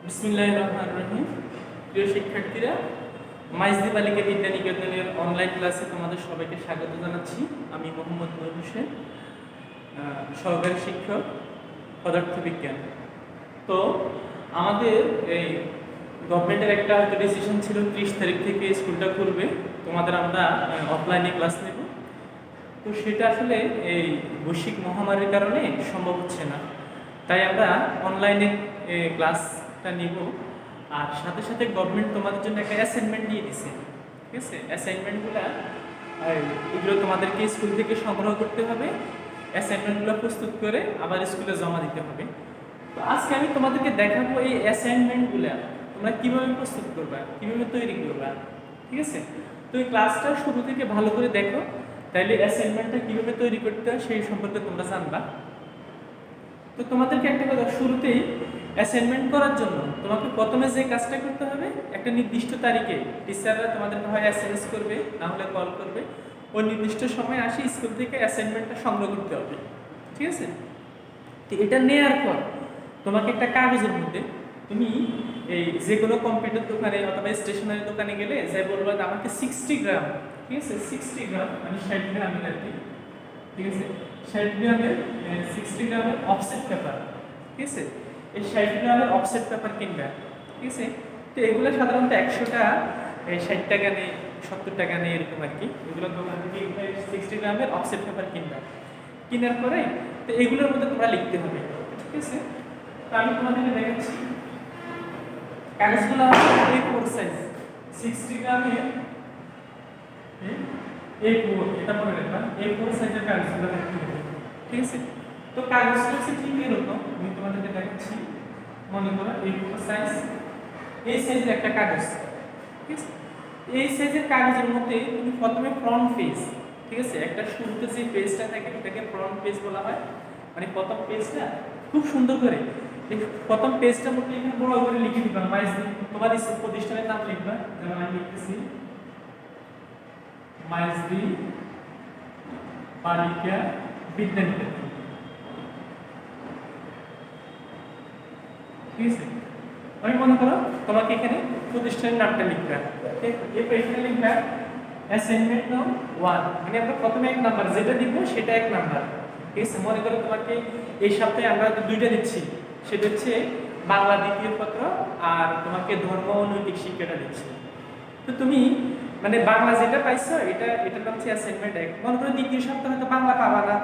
বিসমিল্লাহির রহমানির রহিম। প্রিয় শিক্ষার্থীরা, মাইজদি বালিকা বিদ্যা নিকেতনের অনলাইন ক্লাসে তোমাদের সবাইকে স্বাগত জানাচ্ছি। আমি মোহাম্মদ নূর হোসেন, সহকারী শিক্ষক পদার্থবিজ্ঞান। তো আমাদের এই গভর্নমেন্টের একটা হয়তো ডিসিশন ছিল 30 তারিখ থেকে স্কুলটা খুলবে, তোমাদের আমরা অফলাইনে ক্লাস নেব। তো সেটা আসলে এই বৈশ্বিক মহামারীর কারণে সম্ভব হচ্ছে না, তাই আমরা অনলাইনে ক্লাসটা নিব। আর সাথে সাথে গভর্নমেন্ট তোমাদের জন্য একটা অ্যাসাইনমেন্ট দিয়ে দিছে, ঠিক আছে? অ্যাসাইনমেন্টগুলো এগুলো তোমাদেরকে স্কুল থেকে সংগ্রহ করতে হবে, অ্যাসাইনমেন্টগুলো প্রস্তুত করে আবার স্কুলে জমা দিতে হবে। তো আজকে আমি তোমাদেরকে দেখাবো এই অ্যাসাইনমেন্টগুলো তোমরা কীভাবে প্রস্তুত করবা, কীভাবে তৈরি করবা, ঠিক আছে? তো এই ক্লাসটা শুরু থেকে ভালো করে দেখো, তাইলে অ্যাসাইনমেন্টটা কীভাবে তৈরি করতে হয় সেই সম্পর্কে তোমরা জানবা। তো তোমাদেরকে একটা কথা, শুরুতেই অ্যাসাইনমেন্ট করার জন্য তোমাকে প্রথমে যে কাজটা করতে হবে, একটা নির্দিষ্ট তারিখে টিচাররা তোমাদেরকে হয় এসএমএস করবে, না হলে কল করবে, ওই নির্দিষ্ট সময় আসি স্কুল থেকে অ্যাসাইনমেন্টটা সংগ্রহ করতে হবে, ঠিক আছে? তো এটা নেওয়ার পর তোমাকে একটা কাগজের মধ্যে তুমি এই যে কোনো কম্পিউটার দোকানে অথবা স্টেশনারি দোকানে গেলে যাই বলবো আমাকে 60 গ্রাম, ঠিক আছে, 60 গ্রাম মানে 60 গ্রামের আর কি, ঠিক আছে, 60 গ্রামের 60 গ্রামের অফসেট পেপার, ঠিক আছে, এই 60 গ্রামের অফসেট পেপার কিনবে, ঠিক আছে? তো এগুলো সাধারণত 100টা 60 টাকা নেই, 70 টাকা নেই, এরকম আর কি। এগুলো দোকান থেকে 60 গ্রামের অফসেট পেপার কিনবে। কেনার পরে তো এগুলোর মধ্যে তোমরা লিখতে হবে, ঠিক আছে? তো আমি তোমাদেরকে দেখাচ্ছি কাগজগুলো A4 সাইজ, 60 গ্রামের A4, এটা মনে রাখবা, A4 সাইজের কাগজগুলো থাকতে হবে, ঠিক আছে? তো কাগজটা হচ্ছে ঠিক এরকম, আমি তোমাদেরকে দেখাচ্ছি। মনে করো A4 সাইজ, এই সাইজের একটা কাগজ, ঠিক আছে? এই সাইজের কাগজের মধ্যে তুমি প্রথমে ফ্রন্ট পেজ, ঠিক আছে, একটা শুরুতে যে পেজটা থাকে ওটাকে ফ্রন্ট পেজ বলা হয়, মানে প্রথম পেজটা খুব সুন্দর করে এই প্রথম পেজটার মধ্যে এখানে বড় করে লিখে দিবা মাইজদি, তোমার প্রতিষ্ঠানের নাম লিখবা, যেমন আমি লিখতেছি মাইজদি বালিকা বিদ্যা নিকেতন, ঠিক আছে? আমি মনে করো তোমাকে এখানে প্রতিষ্ঠানের নামটা লিখবে, এরপর এখানে লিখবে অ্যাসাইনমেন্ট নাম 1, মানে আমরা প্রথমে 1 নাম্বার যেটা দিব সেটা 1 নাম্বার, ঠিক আছে? মনে করো তোমাকে এই সপ্তাহে আমরা দুইটা দিচ্ছি, সেটা হচ্ছে বাংলা দ্বিতীয় পত্র আর তোমাকে ধর্ম ও নৈতিক শিক্ষাটা দিচ্ছি। তো তুমি মানে বাংলা যেটা পাইছো এটার নাম হচ্ছে অ্যাসাইনমেন্ট 1। মনে করো দ্বিতীয় সপ্তাহে হয়তো বাংলা পাবা না,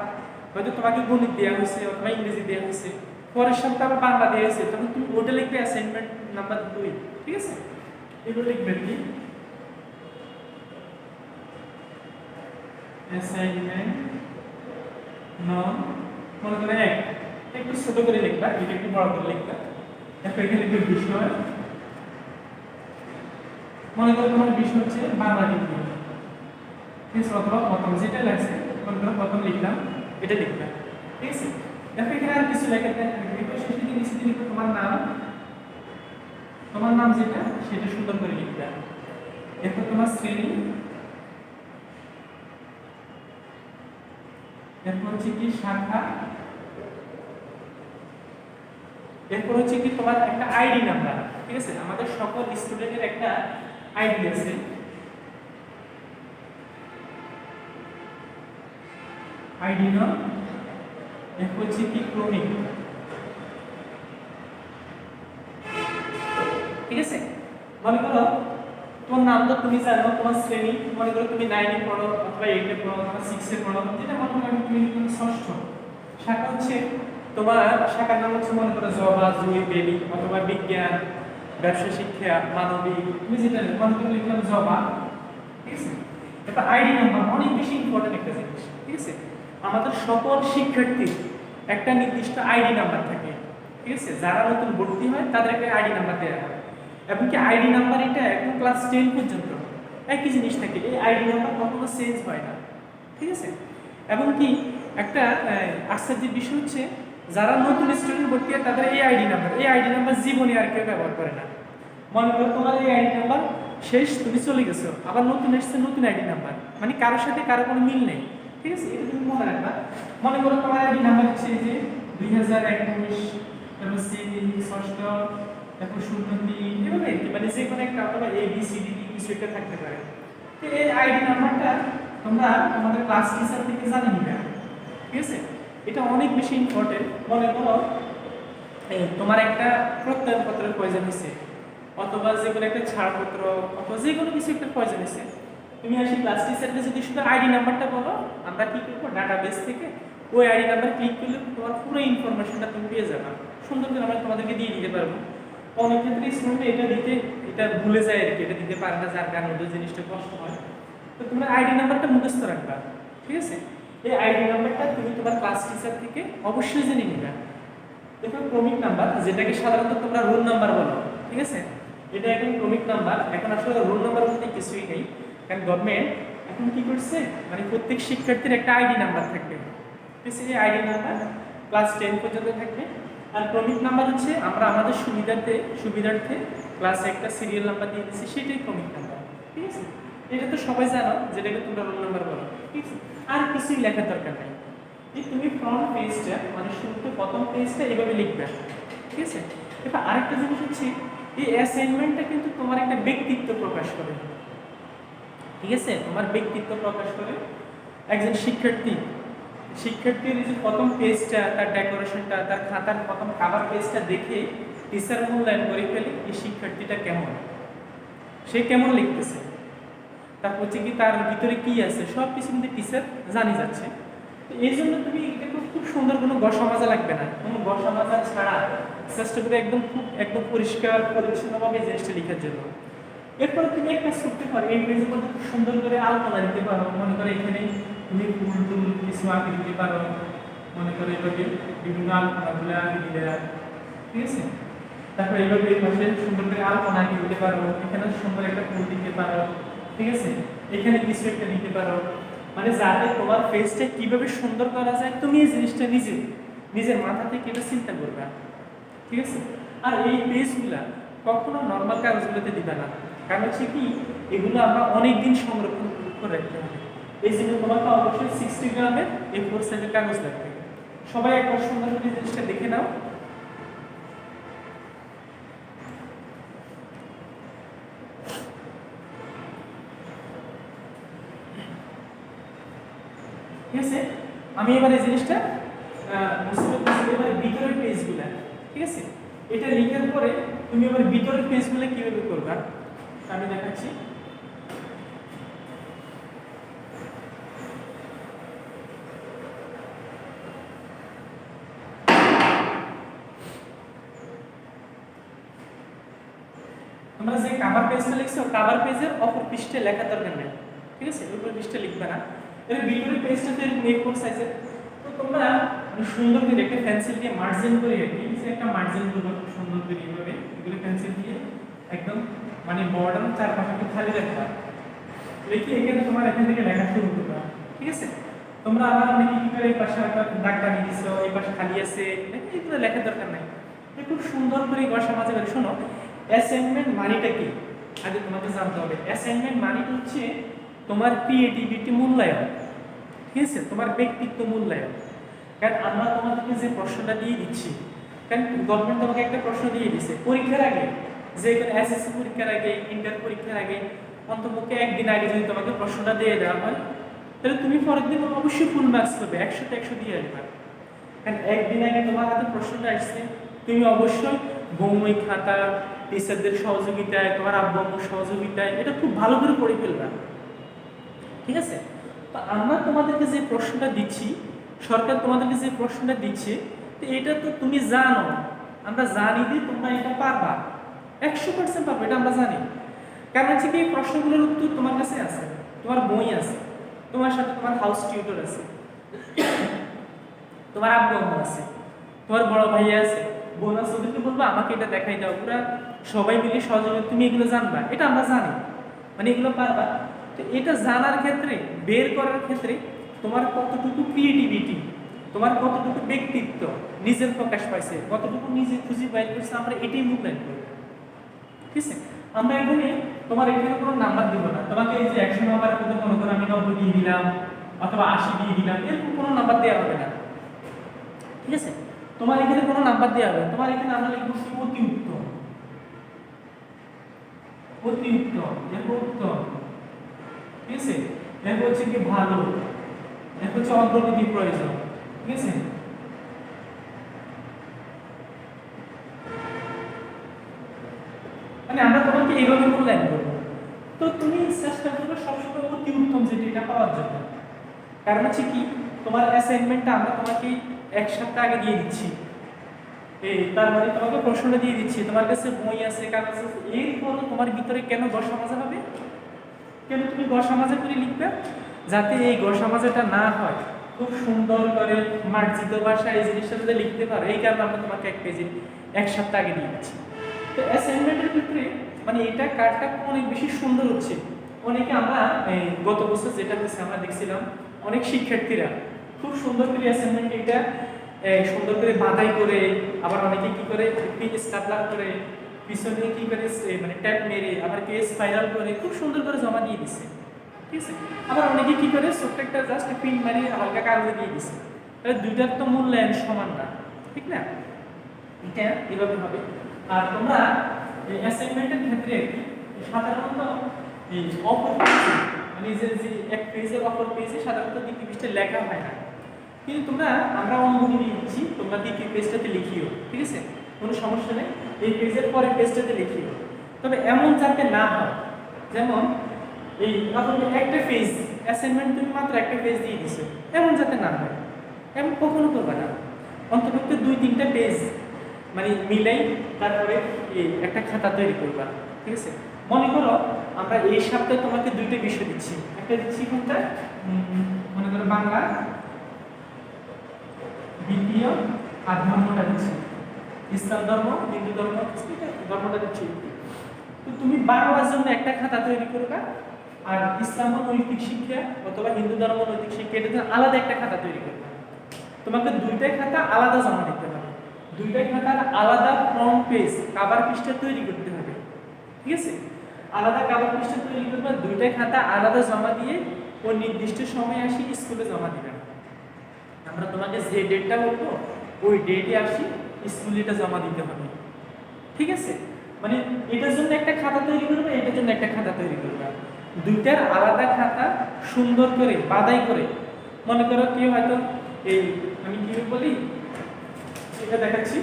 হয়তো তোমাকে গণিত দেওয়া হয়েছে অথবা ইংরেজি দেওয়া হয়েছে, পরের সপ্তাহে আবার বাংলা দেওয়া হয়েছে, তখন তুমি ওটা লিখবে অ্যাসাইনমেন্ট নাম্বার 2, ঠিক আছে? এগুলো লিখবে কি অ্যাসাইনমেন্ট নাম, মনে করো 1, একটু ছোট করে লিখবা, এটা একটু বড় করে লিখবা। এরপর এখানে লিখবে বিষয়, মনে করো তোমার বিষয় হচ্ছে বাংলা দ্বিতীয়, ঠিক আছে, অথবা প্রথম যেটা লাগছে, মনে করো প্রথম লিখলাম, এটা লিখবা, ঠিক আছে? দেখো এখানে আর কিছু লেখা লিখবে, শেষে নিচে লিখবে তোমার নাম, তোমার নাম যেটা সেটা সুন্দর করে লিখবে। এরপর তোমার শ্রেণী, এরপর হচ্ছে কি শাখা, এরপর হচ্ছে কি তোমার একটা আইডি নাম্বার, ঠিক আছে? আমাদের সকল স্টুডেন্টের একটা আইডি আছে, আইডি নাম, এরপর হচ্ছে কি ক্রমিক, ঠিক আছে? মনে করো তোমার নাম তো তুমি জানো, তোমার শ্রেণী মনে করো তুমি 9 এ পড়ো অথবা 8 এ পড়ো অথবা 6 এ পড়ো, যেটা মনে করো তুমি ষষ্ঠ। শাখা হচ্ছে তোমার শাখার নাম হচ্ছে মনে করো জবা, জুই, বেলি, অথবা বিজ্ঞান, ব্যবসা শিক্ষা, মানবিক, তুমি যেটা মনে করো লিখলাম জবা, ঠিক আছে? এটা আইডি নাম্বার অনেক বেশি ইম্পর্টেন্ট একটা জিনিস, ঠিক আছে? আমাদের সকল শিক্ষার্থীর একটা নির্দিষ্ট আইডি নাম্বার থাকে, ঠিক আছে? যারা নতুন ভর্তি হয় তাদের একটা আইডি নাম্বার দেওয়া হয়, এবং কি আইডি নাম্বার এটা একদম ক্লাস 10 পর্যন্ত একই জিনিস থাকে, এই আইডি নাম্বার কখনো চেঞ্জ হয় না, ঠিক আছে? এবং কি একটা আশ্চর্যের বিষয় হচ্ছে যারা নতুন স্টুডেন্ট ভর্তি হয় তাদের এই আইডি নাম্বার জীবনে আর কেউ ব্যবহার করে না। মনে করো তোমার এই আইডি নাম্বার শেষ, তুমি চলে গেছো, আবার নতুন এসছে নতুন আইডি নাম্বার, মানে কারোর সাথে কারো কোনো মিল নেই, ঠিক আছে? এটা তুমি মনে রাখবা। মনে করো তোমার আইডি নাম্বার হচ্ছে এই যে 2021, তারপর শ্রেণী ষষ্ঠ, তারপর 0 3 এভাবে মানে যে কোনো একটা অথবা এ বি সি ডি কিছু একটা থাকতে পারে। তো এই আইডি নাম্বারটা তোমরা তোমাদের ক্লাস টিচার থেকে জানে নিবে, ঠিক আছে? এটা অনেক বেশি ইম্পর্টেন্ট। মনে করো তোমার একটা প্রত্যয়নপত্রের প্রয়োজন হয়েছে, অথবা যে কোনো একটা ছাড়পত্র, অথবা যে কোনো কিছু একটা প্রয়োজন হয়েছে, তুমি আসি ক্লাস টিচারকে যদি শুধু আইডি নাম্বারটা বলো, আমরা কি করবো ডাটাবেস থেকে ওই আইডি নাম্বার ক্লিক করলে তোমার পুরো ইনফরমেশনটা তুমি পেয়ে যাবে, সুন্দর করে আমরা তোমাদেরকে দিয়ে দিতে পারবো। অনেক ক্ষেত্রে স্টুডেন্ট এটা ভুলে যায় আর কি, এটা দিতে পারে না, যার কারণে ওদের জিনিসটা কষ্ট হয়। তো তোমরা আইডি নাম্বারটা মুখস্থ রাখবা, ঠিক আছে? এই আইডি নাম্বারটা তুমি তোমার ক্লাস টিচার থেকে অবশ্যই জেনে নিবে। দেখো ক্রমিক নাম্বার, যেটাকে সাধারণত তোমরা রোল নাম্বার বলো, ঠিক আছে? এটা এখন ক্রমিক নাম্বার, এখন আসলে রোল নাম্বার বলতে কিছুই নেই, কারণ গভর্নমেন্ট এখন কি করছে, মানে প্রত্যেক শিক্ষার্থীর একটা আইডি নাম্বার থাকবে, ঠিক আছে? এই আইডি নাম্বার ক্লাস 10 পর্যন্ত থাকবে। আর ক্রমিক নাম্বার হচ্ছে আমরা আমাদের সুবিধার্থে ক্লাসে একটা সিরিয়াল নাম্বার দিয়ে দিচ্ছি, সেটাই ক্রমিক নাম্বার, ঠিক আছে? এটা তো সবাই জানো, যেটাকে তোমরা রোল নাম্বার বলো, ঠিক আছে? আর কিছুই লেখার দরকার নেই। এই তুমি ফ্রন্ট পেজটা মানে শুরুতে প্রথম পেজটা এভাবে লিখবে, ঠিক আছে? এবার আরেকটা জিনিস হচ্ছে, এই অ্যাসাইনমেন্টটা কিন্তু তোমার একটা ব্যক্তিত্ব প্রকাশ করে, ঠিক আছে? তোমার ব্যক্তিত্ব প্রকাশ করে। একজন শিক্ষার্থীর যে প্রথম পেজটা, তার ডেকোরেশনটা, তার খাতার প্রথম কভার পেজটা দেখে টিচার মূল্যায়ন করে ফেলে এই শিক্ষার্থীটা কেমন, সে কেমন লিখতেছে, তারপর হচ্ছে কি তার ভিতরে কি আছে, সব কিছু কিন্তু টিচার জানি যাচ্ছে। তো এই জন্য তুমি একটু খুব সুন্দর কোনো গসা মাজা লাগবে না, কোনো গসা মাজা ছাড়া চেষ্টা করে একদম পরিষ্কার পরিচ্ছন্নভাবে জিনিসটা লেখার জন্য। এরপর তুমি একটা করতে পারো, এই পেজের মধ্যে খুব সুন্দর করে আলপনা দিতে পারো। মনে করো এখানে তুমি ফুল টুল কিছু আঁকে দিতে পারো, মনে করো এইভাবে বিভিন্ন আলপনাগুলো আঁকে দিলে, ঠিক আছে? তারপর এইভাবে এই পাশে সুন্দর করে আলপনা আঁকে দিতে পারো, এখানে সুন্দর একটা ফুল দিতে পারো, ঠিক আছে? এখানে কিছু একটা দিতে পারো, মানে যাতে তোমার ফেসটা কিভাবে সুন্দর করা যায় তুমি এই জিনিসটা নিজের মাথা থেকে এটা চিন্তা করবে, ঠিক আছে? আর এই পেজগুলা কখনো নর্মাল কাগজগুলোতে দিবে না, কারণ হচ্ছে কি এগুলো আমরা অনেক দিন সংরক্ষণ করে রাখতে হবে। এই জন্য তোমাকে অবশ্যই 60 গ্রামের A4 সাইজের কাগজ লাগবে। সবাই একবার সুন্দর করে জিনিসটা দেখে নাও। ঠিক আছে, আমি এবার এই জিনিসটা এবার ভিতরের পেজগুলা, ঠিক আছে? এটা লেখার পরে তুমি এবার ভিতরের পেজগুলো কিভাবে করবা আমি দেখাচ্ছি। তোমরা যে কভার পেজটা লিখছো, কভার পেজের অপর পৃষ্ঠে লেখা দরকার নেই, ঠিক আছে? উপর পৃষ্ঠে লিখবে না। এর ভিতরের পেজটাতে এরকম A4 সাইজের, তো তোমরা সুন্দর করে একটা পেন্সিল দিয়ে মার্জিন করে একটা মার্জিন করবে খুব সুন্দর করে এইভাবে, এগুলো পেন্সিল দিয়ে একদম মানে বর্ডার চারপাশে খালি রাখবা, লিখে এখানে তোমার এখান থেকে লেখা শুরু করবা, ঠিক আছে? তোমরা আবার অনেকে কি করে এই পাশে একটা দাগ টানিয়ে দিছো, এই পাশে খালি আছে, এগুলো লেখার দরকার নাই। খুব সুন্দর করে গসা মাঝে করে শোনো, অ্যাসাইনমেন্ট মানেটা কি আগে তোমাকে জানতে হবে। অ্যাসাইনমেন্ট মানেটা হচ্ছে তোমার ক্রিয়েটিভিটি মূল্যায়ন, ঠিক আছে? তোমার ব্যক্তিত্ব মূল্যায়ন। কারণ আমরা তোমাদেরকে যে প্রশ্নটা দিয়ে দিচ্ছি, কারণ গভর্নমেন্ট তোমাকে একটা প্রশ্ন দিয়ে দিচ্ছে পরীক্ষার আগে, যে কোনো এসএসসি পরীক্ষার আগে, ইন্টার পরীক্ষার আগে, অন্তপক্ষে একদিন আগে যদি তোমাকে প্রশ্নটা দিয়ে দেওয়া হয়, তাহলে তুমি পরের দিন অবশ্যই ফুল মার্কস করবে, 100তে 100 দিয়ে আসবে। কারণ একদিন আগে তোমার হাতে প্রশ্নটা আসছে, তুমি অবশ্যই বই খাতা, টিচারদের সহযোগিতায়, তোমার আব্বু আম্মুর সহযোগিতায় এটা খুব ভালো করে পড়ে ফেলবা, ঠিক আছে? তো আমরা তোমাদেরকে যে প্রশ্নটা দিচ্ছি, সরকার তোমাদেরকে যে প্রশ্নটা দিচ্ছে, তো এটা তো তুমি জানো, আমরা জানি যে তোমরা এটা পারবা, 100% পারবে, এটা আমরা জানি। কারণ হচ্ছে কি এই প্রশ্নগুলোর উত্তর তোমার কাছে আছে, তোমার বই আছে, তোমার সাথে তোমার হাউস টিউটর আছে, তোমার আব্বু আম্মু আছে, তোমার বড় ভাই আছে, বোন আছে, ওদেরকে বলবো আমাকে এটা দেখাই দাও, পুরা সবাই মিলে সহযোগিতা, তুমি এগুলো জানবা, এটা আমরা জানি, মানে এগুলো পারবা। তো এটা জানার ক্ষেত্রে, বের করার ক্ষেত্রে তোমার কতটুকু ক্রিয়েটিভিটি, তোমার কতটুকু ব্যক্তিত্ব নিজের প্রকাশ পাইছে, কতটুকু নিজে খুঁজে বাইর করছে, আমরা এটাই মূল্যায়ন করব, ঠিক আছে? আমরা এখানে তোমার এখানে কোনো নাম্বার দিব না, তোমাকে এই যে 100 নাম্বারের মধ্যে মনে করো আমি 90 দিয়ে দিলাম অথবা 80 দিয়ে দিলাম, এরকম কোনো নাম্বার দেওয়া হবে না, ঠিক আছে? তোমার এখানে কোনো নাম্বার দেওয়া হবে, তোমার এখানে আমরা লিখবো অতি উত্তম, অতি উত্তম, এফ উত্তম, ঠিক আছে। এফ হচ্ছে কি ভালো, এফ হচ্ছে অগ্রগতি প্রয়োজন, ঠিক আছে। মানে আমরা তোমাকে এইভাবে মূল্যায়ন করবো। তো তুমি চেষ্টা করবে সবসময় অতি উত্তম যেটা এটা পাওয়ার জন্য। কারণ হচ্ছে কি, তোমার অ্যাসাইনমেন্টটা আমরা তোমাকে এক সপ্তাহ আগে দিয়ে দিচ্ছি, এই তার মানে তোমাকে প্রশ্নটা দিয়ে দিচ্ছি, তোমার কাছে বই আছে, কাগজ আছে, এরপরও তোমার ভিতরে কেন গসা মাজা হবে? কেন তুমি গসা মাজা করে লিখবে? যাতে এই গসা মাজাটা না হয়, খুব সুন্দর করে মার্জিত ভাষায় এই জিনিসটা যাতে লিখতে পারো, এই কারণে আমরা তোমাকে এক পেজে এক সপ্তাহ আগে দিয়ে দিচ্ছি। তো অ্যাসাইনমেন্টের ক্ষেত্রে মানে এটা কার্ডটা অনেক বেশি সুন্দর হচ্ছে। অনেকে আমরা গত বছর যেটা হচ্ছে আমরা দেখছিলাম, অনেক শিক্ষার্থীরা খুব সুন্দর করে অ্যাসাইনমেন্ট এটা সুন্দর করে বাঁধাই করে, আবার অনেকে কি করে স্টাপলার করে, পিছনে কি করে মানে ট্যাপ মেরে, আবার পেজ স্পাইরাল করে খুব সুন্দর করে জমা দিয়ে দিচ্ছে, ঠিক আছে। আবার অনেকে কি করে ছোট্ট একটা জাস্ট প্রিন্ট মারিয়ে হালকা কাগজে দিয়ে দিচ্ছে। তাহলে দুইটার তো মূল্যায়ন সমান না, ঠিক না? এটা এভাবে হবে। আর তোমরা এই অ্যাসাইনমেন্টের ক্ষেত্রে সাধারণত এই অপর পেজে মানে যে এক পেজের অপর পেজে সাধারণত দ্বিতীয় পৃষ্ঠে লেখা হয় না, কিন্তু তোমরা আমরা অনুমতি দিয়ে দিচ্ছি তোমরা দ্বিতীয় পেজটাতে লিখিও, ঠিক আছে, কোনো সমস্যা নেই, এই পেজের পরের পেজটাতে লিখিও। তবে এমন যাতে না হয়, যেমন এই একটা পেজ অ্যাসাইনমেন্ট তুমি মাত্র একটা পেজ দিয়ে দিছো, এমন যাতে না হয়, এমন কখনো করবে না। অন্তত 2-3টা পেজ মানে মিলাই তারপরে একটা খাতা তৈরি করবা, ঠিক আছে। মনে করো আমরা এই সপ্তাহে তোমাকে 2টা বিষয় দিচ্ছি, একটা দিচ্ছি কোনটা, মনে করো বাংলা দ্বিতীয় আর ধর্মটা দিচ্ছি, ইসলাম ধর্ম, হিন্দু ধর্ম, ধর্মটা দিচ্ছি। তো তুমি বাংলার জন্য একটা খাতা তৈরি করবা, আর ইসলাম নৈতিক শিক্ষা অথবা হিন্দু ধর্ম নৈতিক শিক্ষা এটার জন্য আলাদা একটা খাতা তৈরি করবা। তোমাকে 2টাই খাতা আলাদা জমা দিতে হবে, 2টাই খাতার আলাদা ফ্রন্ট পেজ কভার পৃষ্ঠা তৈরি করতে হবে, ঠিক আছে। আলাদা কভার পৃষ্ঠা তৈরি করবা, 2টাই খাতা আলাদা জমা দিয়ে ওই নির্দিষ্ট সময় আসি স্কুলে জমা দিবেন। আমরা তোমাকে যে ডেটটা বলবো ওই ডেটে আসি স্কুলে এটা জমা দিতে হবে, ঠিক আছে। মানে এটার জন্য একটা খাতা তৈরি করবে, এটার জন্য একটা খাতা তৈরি করবে, 2টার আলাদা খাতা সুন্দর করে বাঁধাই করে। মনে করো কি হয়তো এই আমি কি বলি এটা দেখাচ্ছি,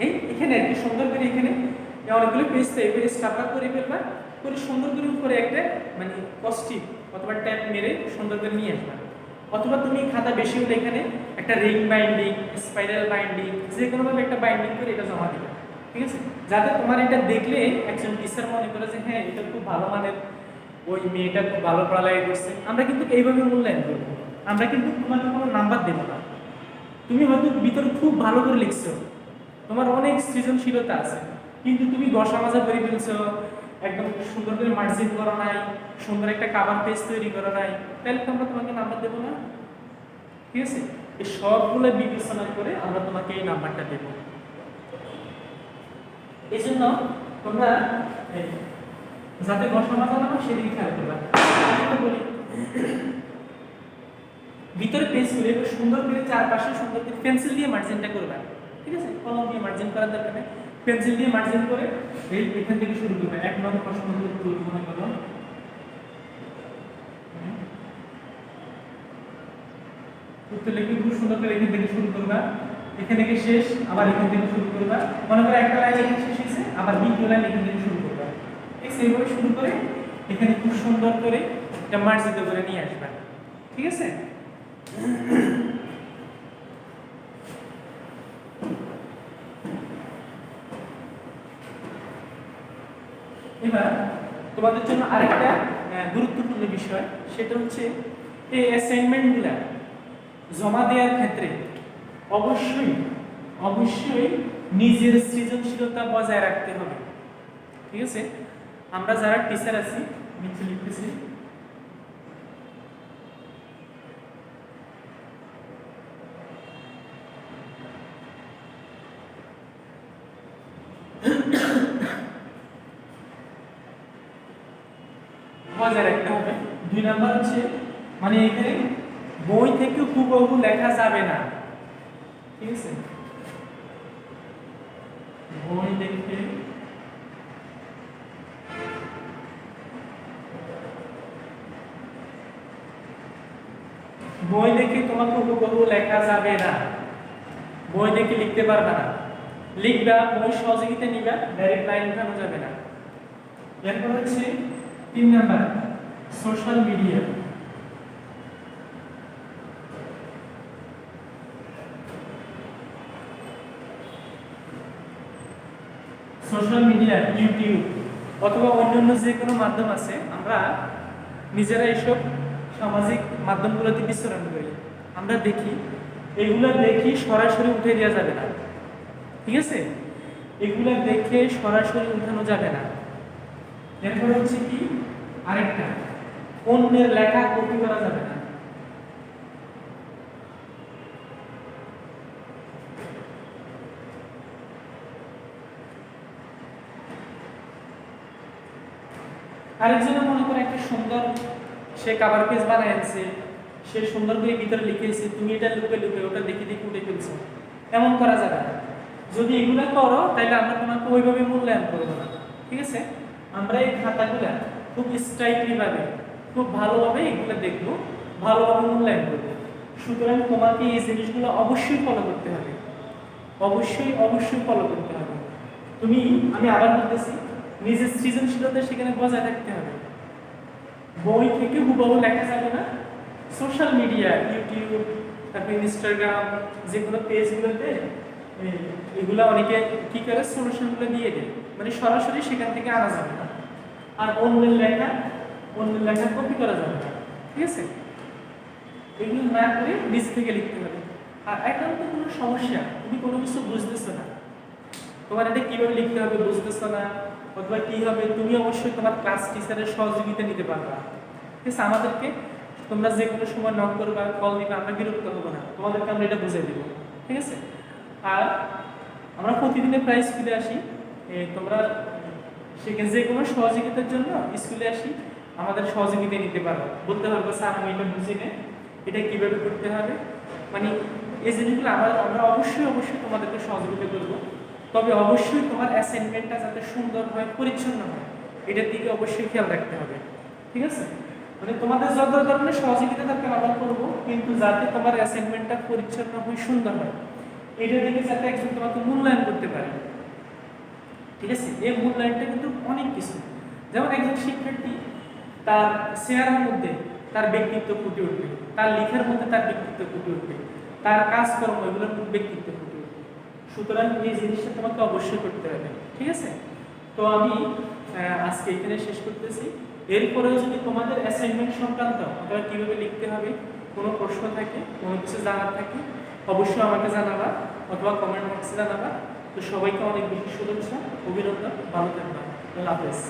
এই এখানে আর কি সুন্দর করে এখানে অনেকগুলো পেজ পেজ স্টাপলার করে ফেলবা, করে সুন্দর করে উপরে একটা মানে পস্টিপ অথবা ট্যাপ মেরে সুন্দর করে নিয়ে আসবা। অথবা তুমি খাতা বেশি হলে এখানে একটা রিং বাইন্ডিং, স্পাইরাল বাইন্ডিং, যে কোনোভাবে একটা বাইন্ডিং করে এটা জমা দিবে, ঠিক আছে। যাতে তোমার এটা দেখলে একজন টিচার মনে করে যে হ্যাঁ এটা খুব ভালো মানের, ওই মেয়েটা খুব ভালো পড়ালেখা করছে। আমরা কিন্তু এইভাবে মূল্যায়ন করবো, আমরা কিন্তু তোমাকে কোনো নাম্বার দেবো না। তুমি হয়তো ভিতরে খুব ভালো করে লিখছো, তোমার অনেক সৃজনশীলতা আছে, কিন্তু তুমি গসা মাজা করে ফেলছো, একদম সুন্দর করে মার্জিন করো নাই, সুন্দর একটা কভার পেজ তৈরি করো নাই, তাহলে তো আমরা তোমাকে নাম্বার দেবো না, ঠিক আছে। এই সবগুলো বিবেচনা করে আমরা তোমাকে এই নাম্বারটা দেবো। এই জন্য তোমরা যাতে গসা মাজা না হয় সেদিকে খেয়াল করবা। আমি বলি ভিতরে পেজ করে সুন্দর করে চারপাশে সুন্দর করে পেন্সিল দিয়ে মার্জিনটা করবা, ঠিক আছে। কলম দিয়ে মার্জিন করার দরকার নেই, পেন্সিল দিয়ে মার্জিন করে এই এখান থেকে শুরু করবে। 1 নম্বর প্রশ্ন উত্তর মনে করো উত্তর লিখে খুব সুন্দর করে এখান থেকে শুরু করবা, এখান থেকে শেষ, আবার এখান থেকে শুরু করবা। মনে করো একটা লাইন এখানে শেষ হয়েছে, আবার দ্বিতীয় লাইন এখান থেকে শুরু করবা, ঠিক আছে। এইভাবে শুরু করে এখানে খুব সুন্দর করে এটা মার্জিত করে নিয়ে আসবা, ঠিক আছে। এবার তোমাদের জন্য আরেকটা গুরুত্বপূর্ণ বিষয়, সেটা হচ্ছে এই অ্যাসাইনমেন্টগুলো জমা দেওয়ার ক্ষেত্রে অবশ্যই অবশ্যই নিজের সৃজনশীলতা বজায় রাখতে হবে, ঠিক আছে। আমরা যারা টিচার আছি, নিচে লিখতেছি, বজায় রাখতে হবে। 2 নাম্বার হচ্ছে মানে এখানে বই থেকে হুবহু লেখা যাবে না, ঠিক আছে। বই থেকে বই দেখে তোমাকে হুবহু লেখা যাবে না, বই দেখে লিখতে পারবে না। লিখবা, বই সহযোগিতা নিবা, ডাইরেক্ট লাইন উঠানো যাবে না। এরপর হচ্ছে 3 number social media. Social media, YouTube অথবা অন্যান্য যে কোনো মাধ্যম আছে, আমরা নিজেরা এইসব সামাজিক মাধ্যমগুলোতে বিচরণ করি, আমরা দেখি। এগুলো দেখি সরাসরি উঠে দেওয়া যাবে না, ঠিক আছে? এগুলো দেখে সরাসরি উঠানো যাবে না। এরপর হচ্ছে কি আরেকটা, অন্যের লেখা কপি করা যাবে না। আরেকজনে মনে করে একটা সুন্দর সে কভার পেজ বানাইছে, সে সুন্দর করে ভিতরে লিখেছে, তুমি এটা লুকে লুকে ওটা দেখে দেখে উঠে ফেলছো, এমন করা যাবে না। যদি এগুলো করো তাহলে আমরা তোমাকে ওইভাবে মূল্যায়ন করবো না, ঠিক আছে? আমরা এই খাতাগুলা খুব স্ট্রাইটলি ভাবে, খুব ভালোভাবে এগুলো দেখবো, ভালোভাবে মূল্যায়ন করবো। সুতরাং তোমাকে এই জিনিসগুলো অবশ্যই ফলো করতে হবে, অবশ্যই অবশ্যই ফলো করতে হবে। তুমি, আমি আবার বলতেছি, নিজের সৃজনশীলতা সেখানে বজায় রাখতে হবে। বই থেকে হুবহু লেখা যাবে না। সোশ্যাল মিডিয়া, ইউটিউব, তারপর ইনস্টাগ্রাম, যেগুলো পেজগুলোতে এগুলো অনেকে কি করে সলিউশনগুলো দিয়ে দেয়, মানে সরাসরি সেখান থেকে আনা যাবে না। আর অন্যের লেখা কপি করা যাবে না, ঠিক আছে? এগুলো না করে নিজ থেকে লিখতে হবে। আর একান্ত কোনো সমস্যা, তুমি কোনো কিছু বুঝতেছো না, তোমার এটা কিভাবে লিখতে হবে বুঝতেছো না, অথবা কি হবে, তুমি অবশ্যই তোমার ক্লাস টিচারের সহযোগিতা নিতে পারবা, ঠিক আছে? আমাদেরকে তোমরা যে কোনো সময় নক করবা, কল দিবা, আমরা বিরক্ত হবো না, তোমাদেরকে আমরা এটা বুঝিয়ে দিব, ঠিক আছে? আর আমরা প্রতিদিনের প্রায় স্কুলে আসি, তোমরা সেখানে যে কোনো সহযোগিতার জন্য স্কুলে আসি, আমাদের সহযোগিতা নিতে পারো, বলতে পারবো স্যার আমি এটা বুঝি না, এটা কিভাবে করতে হবে, মানে এই জিনিসগুলো আমরা অবশ্যই অবশ্যই তোমাদেরকে সহযোগিতা করবো। তবে অবশ্যই তোমার অ্যাসাইনমেন্টটা যাতে সুন্দর হয়, পরিচ্ছন্ন হয়, এটার দিকে অবশ্যই খেয়াল রাখতে হবে, ঠিক আছে? মানে তোমাদের যত ধরনের সহযোগিতা দরকার আমরা করবো, কিন্তু যাতে তোমার অ্যাসাইনমেন্টটা পরিচ্ছন্ন হয়, সুন্দর হয়, এটার দিকে যাতে একজন তোমাকে মূল্যায়ন করতে পারে, ঠিক আছে? এই মূল্যায়নটা কিন্তু অনেক কিছু। যেমন একজন শিক্ষার্থী তার শেয়ারের মধ্যে তার ব্যক্তিত্ব ফুটে উঠবে, তার লেখার মধ্যে তার ব্যক্তিত্ব ফুটে উঠবে, তার কাজকর্ম এগুলোর মধ্যে ব্যক্তিত্ব ফুটে উঠবে। সুতরাং এই জিনিসটা তোমাকে অবশ্যই করতে হবে, ঠিক আছে? তো আমি আজকে এখানে শেষ করতেছি। এরপরেও যদি তোমাদের অ্যাসাইনমেন্ট সংক্রান্ত অথবা কীভাবে লিখতে হবে কোনো প্রশ্ন থাকে, কোনো কিছু জানার থাকে, অবশ্যই আমাকে জানাবা অথবা কমেন্ট বক্সে জানাবা। তো সবাইকে অনেক বেশি শুভেচ্ছা, অভিনন্দন, ভালো থাকবা, আল্লাহ হাফেজ।